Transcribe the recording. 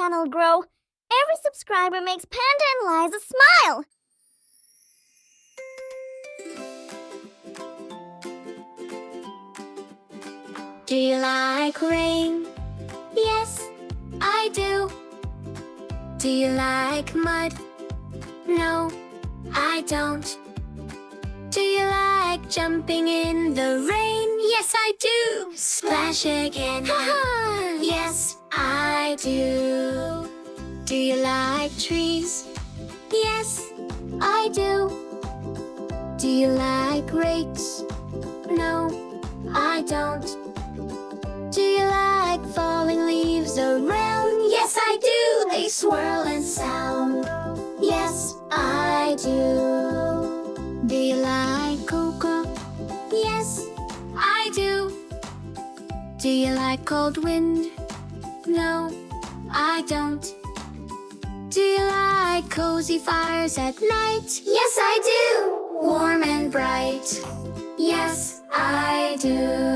channel grow. Every subscriber makes Panda and Liza smile. Do you like rain? Yes, I do. Do you like mud? No, I don't. Do you like jumping in the rain? Yes, I do. Splash again. Yes, I do. Do you like trees? Yes, I do. Do you like grapes? No, I don't. Do you like falling leaves around? Yes, I do. They swirl and sound. Yes, I do. Do you like cocoa? Yes, I do. Do you like cold wind? No, I don't. Do you like cozy fires at night? Yes, I do. Warm and bright. Yes, I do.